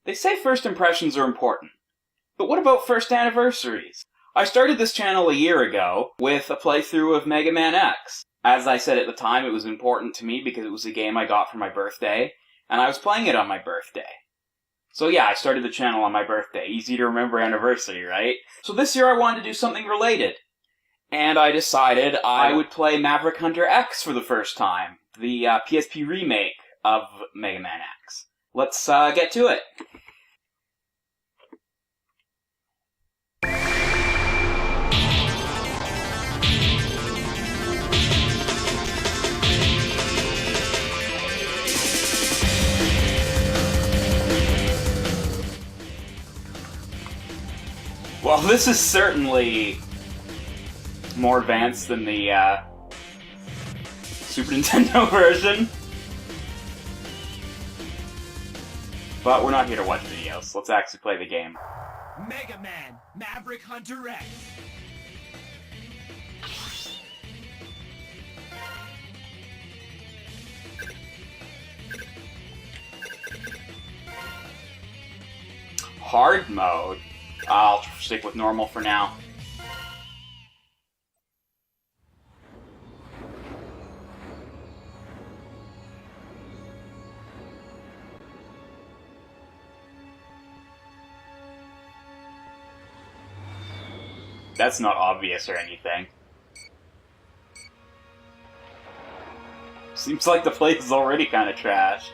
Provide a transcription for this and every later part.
They say first impressions are important, but what about first anniversaries? I started this channel a year ago with a playthrough of Mega Man X. As I said at the time, it was important to me because it was a game I got for my birthday, and I was playing it on my birthday. So yeah, I started the channel on my birthday. Easy to remember anniversary, right? So this year I wanted to do something related. And I decided I would play Maverick Hunter X for the first time. The PSP remake of Mega Man X. Let's get to it. Well, this is certainly more advanced than the Super Nintendo version. But we're not here to watch videos. Let's actually play the game. Mega Man, Maverick Hunter X. Hard mode? I'll stick with normal for now. That's not obvious or anything. Seems like the place is already kind of trashed.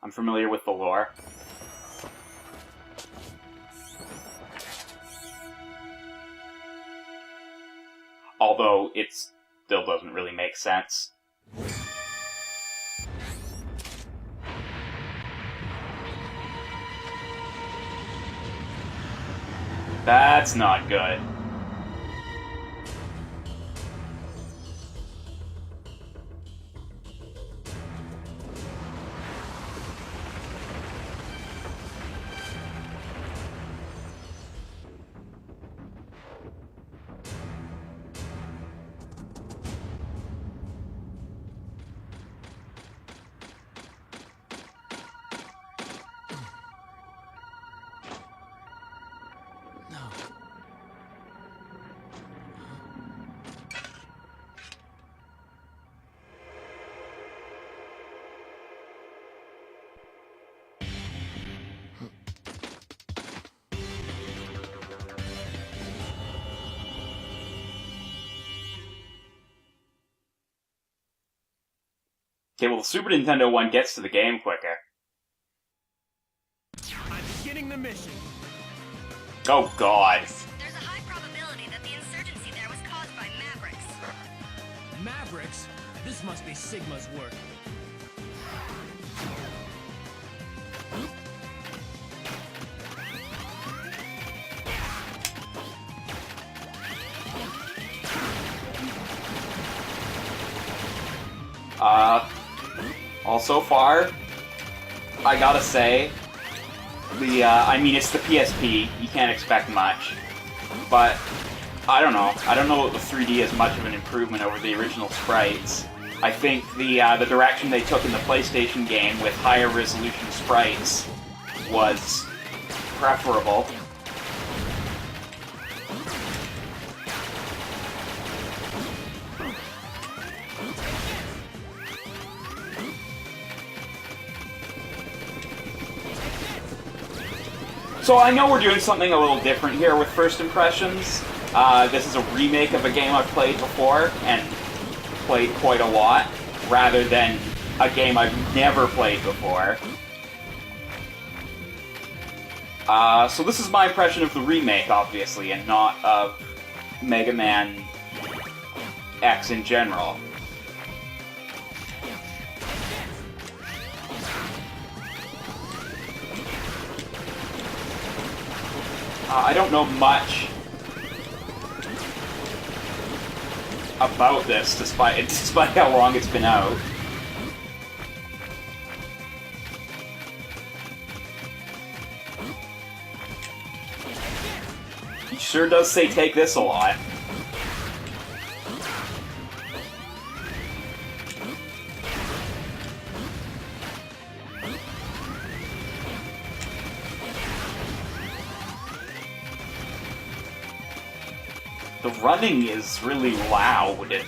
I'm familiar with the lore. Although it still doesn't really make sense. That's not good. Okay, well, the Super Nintendo one gets to the game quicker. I'm beginning the mission. Oh, God. There's a high probability that the insurgency there was caused by Mavericks. Mavericks? This must be Sigma's work. So far, I gotta say, I mean, it's the PSP, you can't expect much, but, I don't know that the 3D is much of an improvement over the original sprites. I think the direction they took in the PlayStation game with higher resolution sprites was preferable. So I know we're doing something a little different here with first impressions. This is a remake of a game I've played before, and played quite a lot, rather than a game I've never played before. So this is my impression of the remake, obviously, and not of Mega Man X in general. I don't know much about this, despite how long it's been out. He sure does say take this a lot. running is really loud.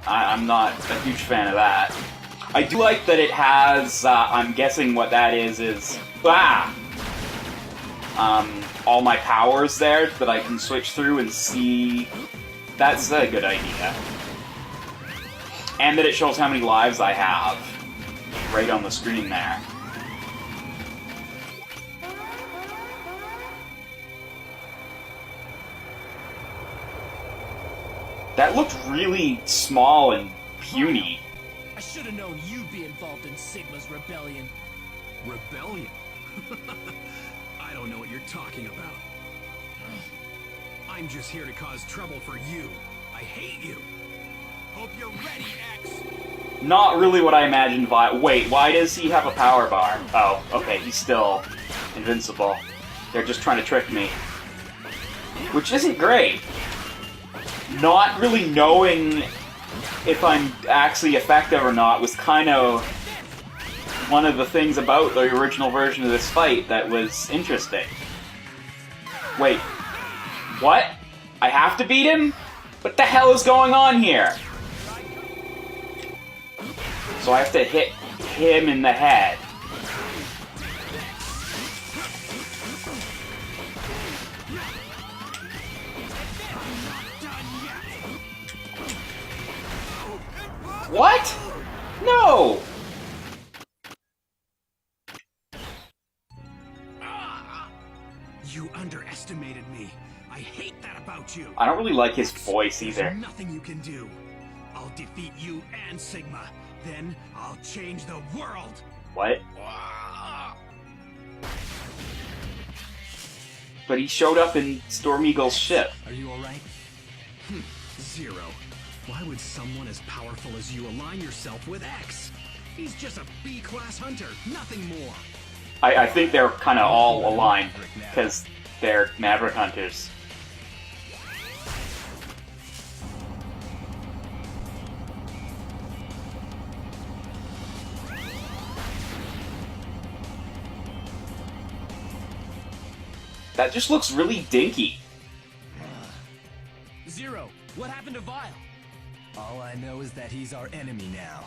I'm not a huge fan of that. I do like that it has, I'm guessing what that is, all my powers there that I can switch through and see. That's a good idea. And that it shows how many lives I have right on the screen there. That looked really small and puny. I should have known you'd be involved in Sigma's rebellion. Rebellion? I don't know what you're talking about. I'm just here to cause trouble for you. I hate you. Hope you're ready, X. Not really what I imagined. Wait, why does he have a power bar? Oh, okay, he's still invincible. They're just trying to trick me. Which isn't great. Not really knowing if I'm actually effective or not was kind of one of the things about the original version of this fight that was interesting. Wait, what? I have to beat him? What the hell is going on here? So I have to hit him in the head. What? No! You underestimated me. I hate that about you. I don't really like his voice either. There's nothing you can do. I'll defeat you and Sigma. Then I'll change the world. What? But he showed up in Storm Eagle's ship. Are you alright? Zero. Why would someone as powerful as you align yourself with X? He's just a B-class hunter, nothing more. I think they're kind of all aligned, because they're Maverick Hunters. That just looks really dinky. Zero, what happened to Vile? All I know is that he's our enemy now.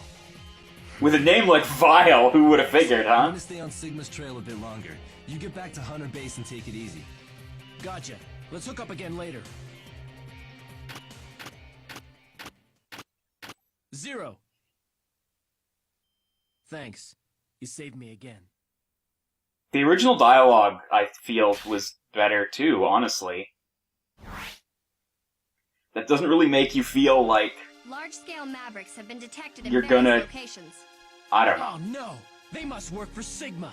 With a name like Vile, who would have figured, I'm huh? gonna stay on Sigma's trail a bit longer. You get back to Hunter Base and take it easy. Gotcha. Let's hook up again later. Zero. Thanks. You saved me again. The original dialogue, I feel, was better too, honestly. That doesn't really make you feel like Large-scale Mavericks have been detected in You're various gonna- locations. I don't know. Oh no! They must work for Sigma!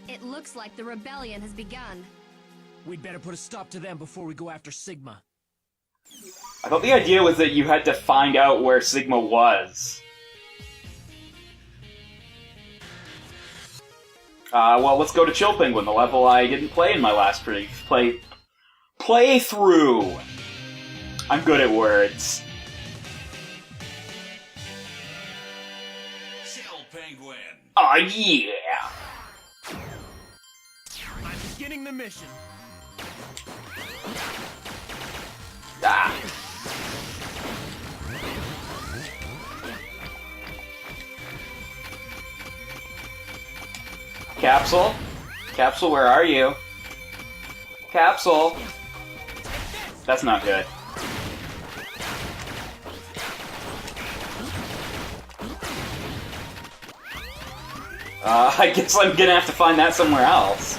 It looks like the rebellion has begun. We'd better put a stop to them before we go after Sigma. I thought the idea was that you had to find out where Sigma was. Well, let's go to Chill Penguin, the level I didn't play in my last playthrough. I'm good at words. Chill Penguin. Oh yeah! I'm beginning the mission. Ah. Capsule? Capsule, where are you? Capsule? That's not good. I guess I'm gonna have to find that somewhere else.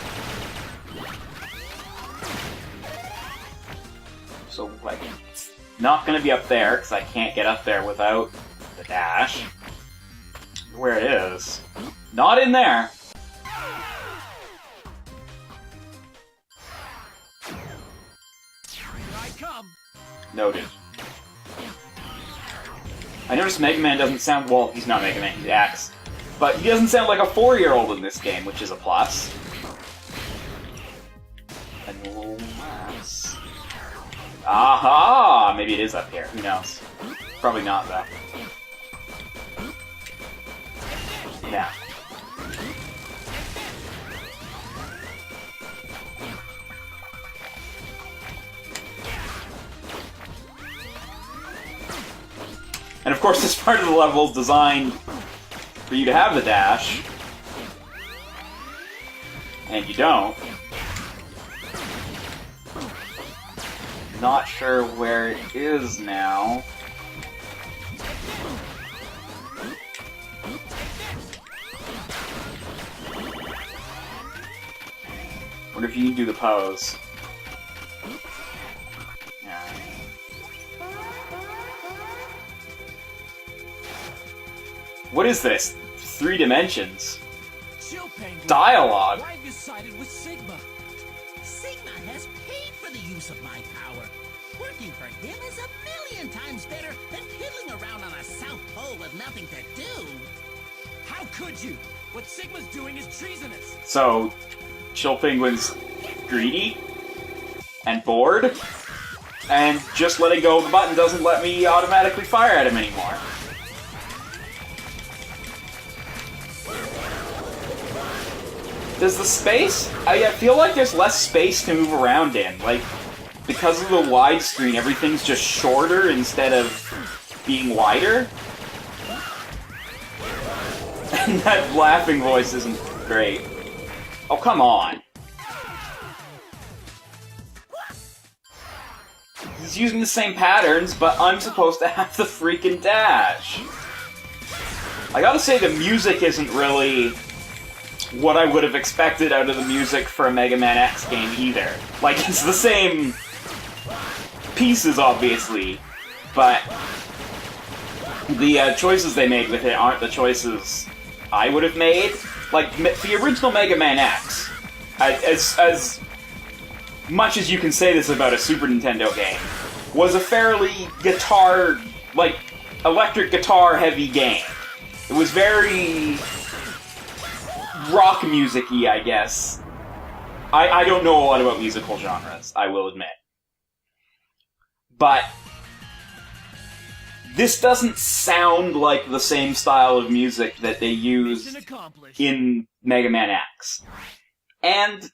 So, like, it's not gonna be up there, because I can't get up there without the dash. Where it is. Not in there! Here I come! Noted. I noticed Mega Man doesn't sound... Well, he's not Mega Man, he's Axe. But he doesn't sound like a 4-year-old in this game, which is a plus. Enormous. Aha! Maybe it is up here. Who knows? Probably not, though. Now. And of course, this part of the level is designed for you to have the dash. And you don't. Not sure where it is now. Wonder if you can do the pose. Yeah. What is this? 3 dimensions. Chill, Penguin. Dialogue. Why have you sided with Sigma? Sigma has paid for the use of my power. Working for him is a million times better than piddling around on a South Pole with nothing to do. How could you? What Sigma's doing is treasonous. So, Chill Penguin's greedy and bored, and just letting go of the button doesn't let me automatically fire at him anymore. Does the space... I feel like there's less space to move around in. Like, because of the widescreen, everything's just shorter instead of being wider. And that laughing voice isn't great. Oh, come on. He's using the same patterns, but I'm supposed to have the freaking dash. I gotta say, the music isn't really what I would have expected out of the music for a Mega Man X game either. Like, it's the same pieces, obviously, but the choices they made with it aren't the choices I would have made. Like, the original Mega Man X, as much as you can say this about a Super Nintendo game, was a fairly guitar, like, electric guitar-heavy game. It was very rock music-y, I guess. I don't know a lot about musical genres, I will admit. But this doesn't sound like the same style of music that they used in Mega Man X. And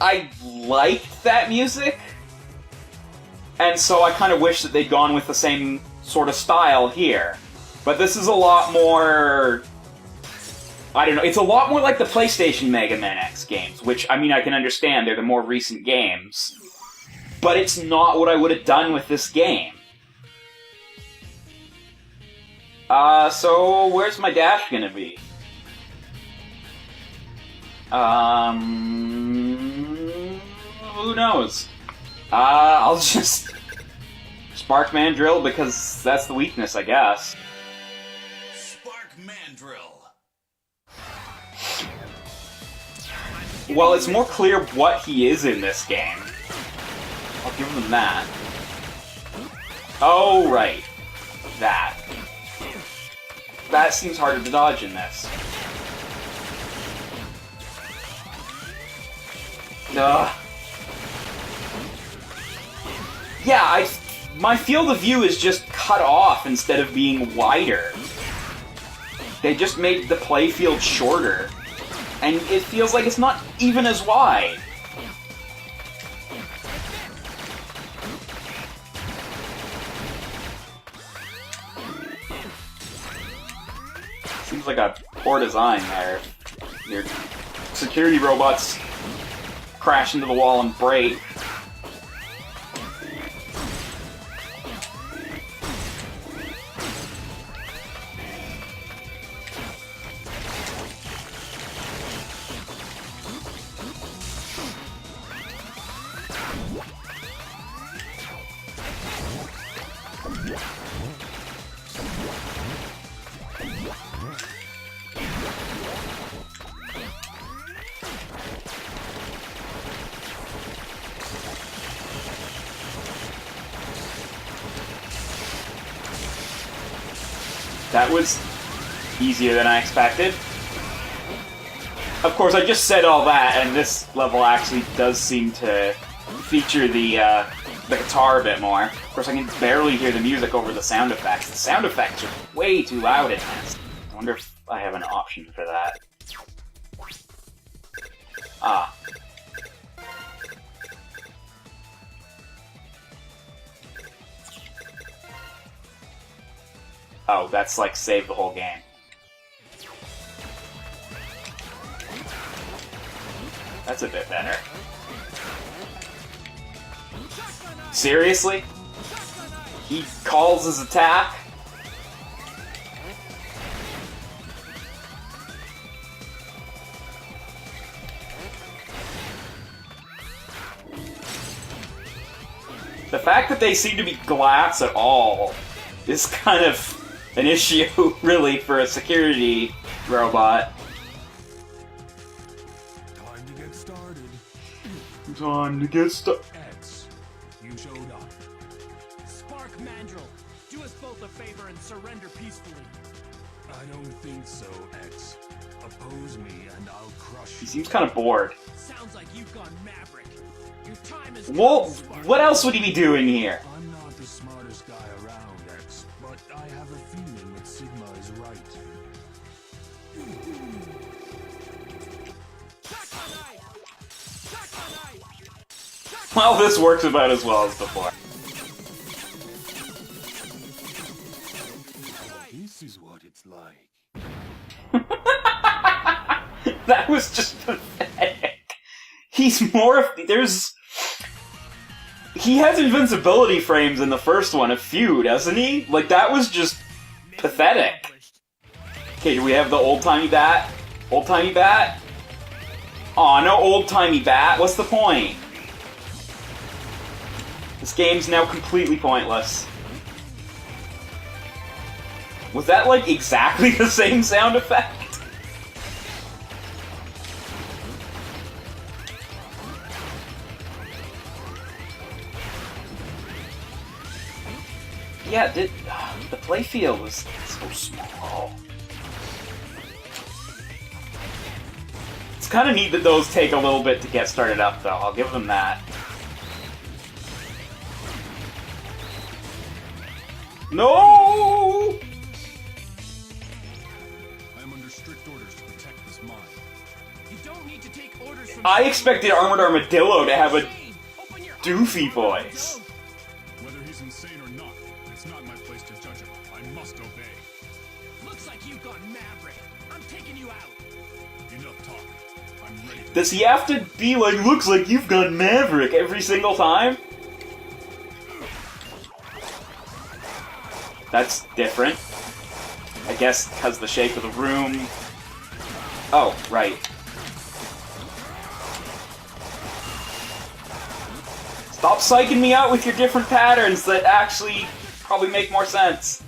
I liked that music, and so I kind of wish that they'd gone with the same sort of style here. But this is a lot more... I don't know, it's a lot more like the PlayStation Mega Man X games, which, I mean, I can understand, they're the more recent games. But it's not what I would have done with this game. So where's my dash gonna be? Who knows? I'll just spark MANDRILL because that's the weakness, I guess. Spark MANDRILL. Well, it's more clear what he is in this game. I'll give him that. Oh, right. That. That seems harder to dodge in this. Ugh. Yeah, my field of view is just cut off instead of being wider. They just made the playfield shorter, and it feels like it's not even as wide. Seems like a poor design there. Your security robots crash into the wall and break. That was easier than I expected. Of course, I just said all that, and this level actually does seem to feature the guitar a bit more. Of course, I can barely hear the music over the sound effects. The sound effects are way too loud in this. I wonder if I have an option for that. Ah. Oh, that's like save the whole game. That's a bit better. Seriously? He calls his attack? The fact that they seem to be glass at all is kind of an issue, really, for a security robot. Time to get started. Time to get started. X, you showed up. Spark Mandrill, do us both a favor and surrender peacefully. I don't think so, X. Oppose me and I'll crush He you. seems kind of bored. Sounds like you've gone Maverick. Your time is Well, Spark. what else would he be doing here? I'm not the smartest guy around, X, but I have a feeling that Sigma is right. Well, this works about as well as before. This is what it's like. That was just pathetic. He's more of... He has invincibility frames in the first one, a few, doesn't he? Like, that was just pathetic. Okay, do we have the old-timey bat? Old-timey bat? Aw, no old-timey bat. What's the point? This game's now completely pointless. Was that, like, exactly the same sound effect? Yeah, the playfield was so small. It's kind of neat that those take a little bit to get started up, though. I'll give them that. No! I'm under strict orders to protect this mine. You don't need to take orders from I expected Armored Armadillo to have a Open your doofy voice. Whether he's insane or not, it's not my place to judge him. I must obey. Looks like you've gone Maverick. I'm taking you out. Enough talk. I'm ready to... Does he have to be like, looks like you've got Maverick every single time? That's different. I guess because the shape of the room... Oh, right. Stop psyching me out with your different patterns that actually probably make more sense.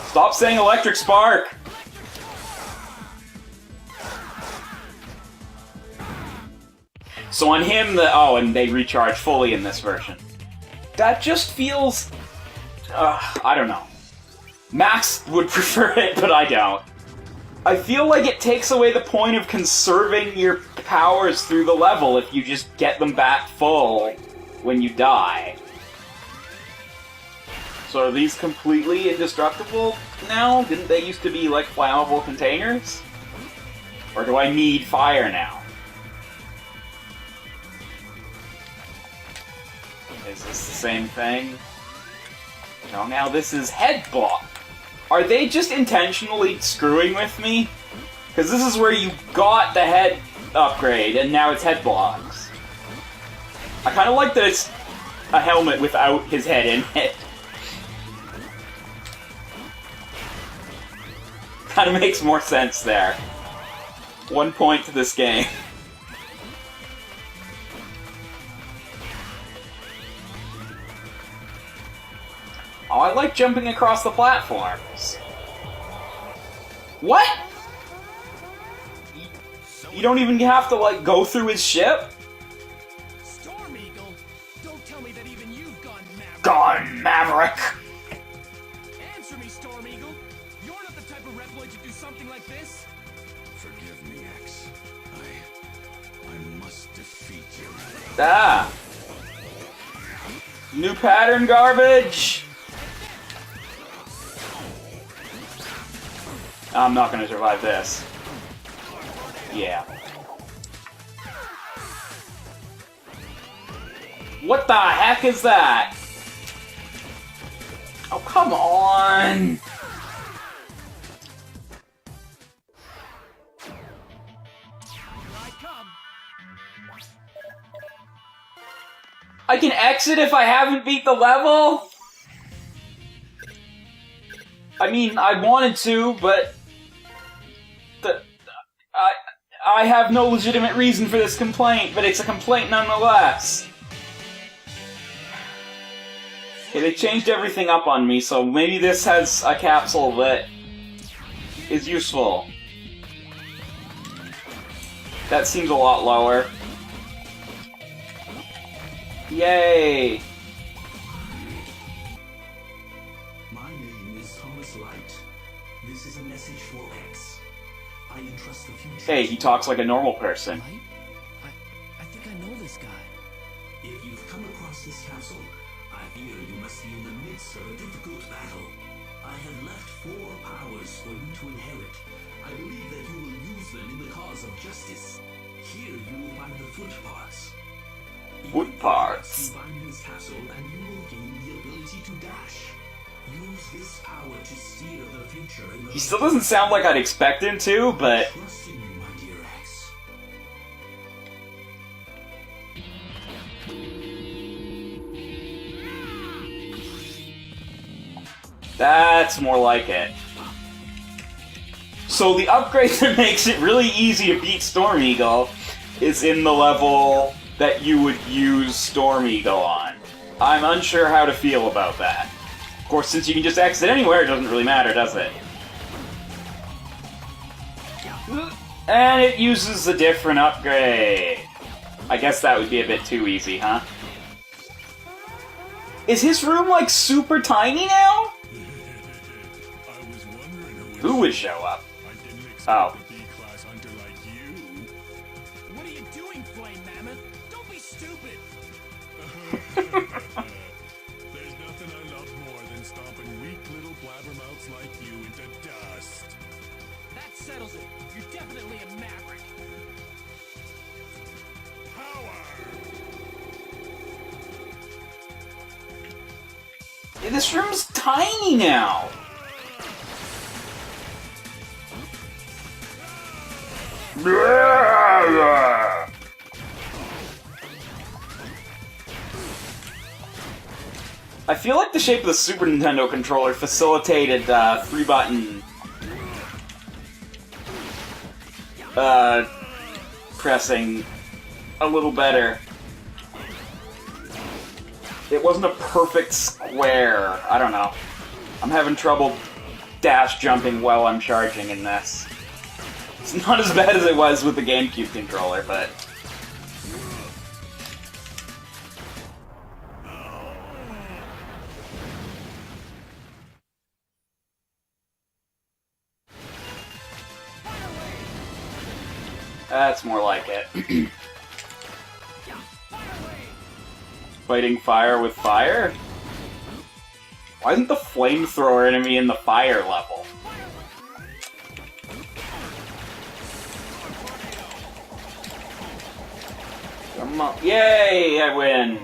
Stop saying electric spark! So on him, and they recharge fully in this version. That just feels... I don't know. Max would prefer it, but I don't. I feel like it takes away the point of conserving your powers through the level if you just get them back full when you die. So are these completely indestructible now? Didn't they used to be like flammable containers? Or do I need fire now? Is this the same thing? No, now this is head block. Are they just intentionally screwing with me? Because this is where you got the head upgrade, and now it's head blocks. I kind of like that it's a helmet without his head in it. Kind of makes more sense there. 1 point to this game. Oh, I like jumping across the platforms. What? You don't even have to, like, go through his ship? Storm Eagle, don't tell me that even you've gone Maverick. Gone Maverick! Answer me, Storm Eagle. You're not the type of Reploid to do something like this. Forgive me, X. I must defeat you. Ah! New pattern garbage! I'm not gonna survive this. Yeah. What the heck is that? Oh, come on! I can exit if I haven't beat the level? I mean, I wanted to, but... I have no legitimate reason for this complaint, but it's a complaint nonetheless. Okay, they changed everything up on me, so maybe this has a capsule that is useful. That seems a lot lower. Yay! My name is Thomas Light. This is a message for X. I entrust the future. Hey, he talks like a normal person. Right? I think I know this guy. If you've come across this castle, I fear you must be in the midst of a difficult battle. I have left 4 powers for you to inherit. I believe that you will use them in the cause of justice. Here you will find the foot parts. Foot parts? You find this castle and you will gain the ability to dash. Use this power to steer the future in the... He still doesn't sound like I'd expect him to, but... Trust in you, my dear X. That's more like it. So the upgrade that makes it really easy to beat Storm Eagle is in the level that you would use Storm Eagle on. I'm unsure how to feel about that. Of course, since you can just exit anywhere, it doesn't really matter, does it? And it uses a different upgrade. I guess that would be a bit too easy, huh? Is his room, like, super tiny now? Who would show up? Oh. B-class hunter like you. What are you doing, Flame Mammoth? Don't be stupid. There's nothing I love more than stomping weak little blabbermouths like you into dust. That settles it. You're definitely a Maverick. Power. Yeah, this room's tiny now. I feel like the shape of the Super Nintendo controller facilitated 3-button pressing a little better. It wasn't a perfect square. I don't know. I'm having trouble dash jumping while I'm charging in this. It's not as bad as it was with the GameCube controller, but... That's more like it. Fighting fire with fire? Why isn't the flamethrower enemy in the fire level? Come on. Yay! I win!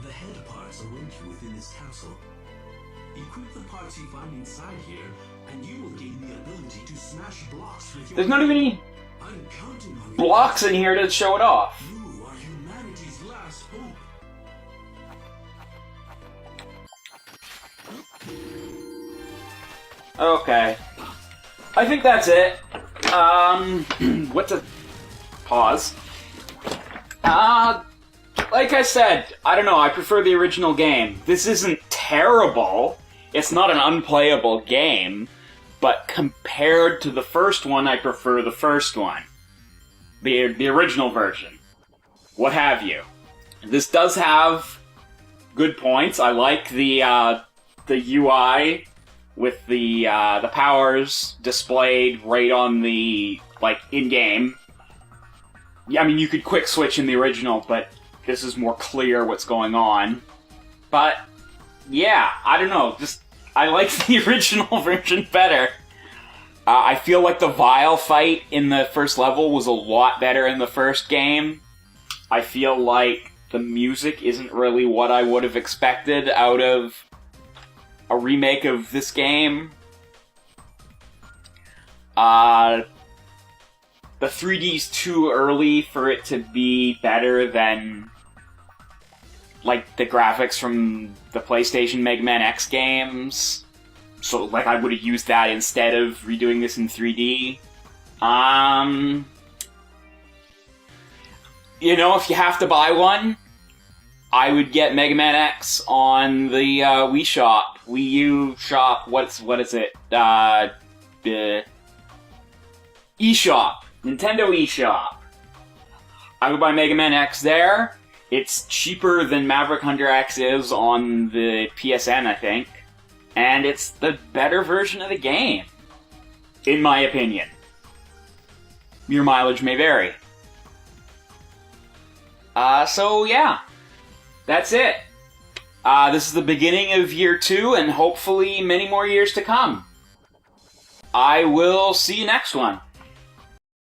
The head parts await you within this castle. Equip the parts you find inside here, and you will gain the ability to smash blocks with your... There's not even any I'm counting on you. blocks in here to show it off. You are humanity's last hope. Okay. I think that's it. What to... Pause. Like I said, I don't know, I prefer the original game. This isn't terrible. It's not an unplayable game. But compared to the first one, I prefer the first one. The original version. What have you. This does have good points. I like the UI with the powers displayed right on the, like, in-game. Yeah, I mean, you could quick switch in the original, but this is more clear what's going on. But, yeah, I don't know, just, I like the original version better. I feel like the Vile fight in the first level was a lot better in the first game. I feel like the music isn't really what I would have expected out of a remake of this game. The 3D's too early for it to be better than, like, the graphics from the PlayStation Mega Man X games. So, like, I would have used that instead of redoing this in 3D. You know, if you have to buy one, I would get Mega Man X on the Wii Shop. Wii U Shop, what is it? The eShop. Nintendo eShop. I would buy Mega Man X there. It's cheaper than Maverick Hunter X is on the PSN, I think. And it's the better version of the game. In my opinion. Your mileage may vary. So yeah. That's it. This is the beginning of year 2, and hopefully many more years to come. I will see you next one.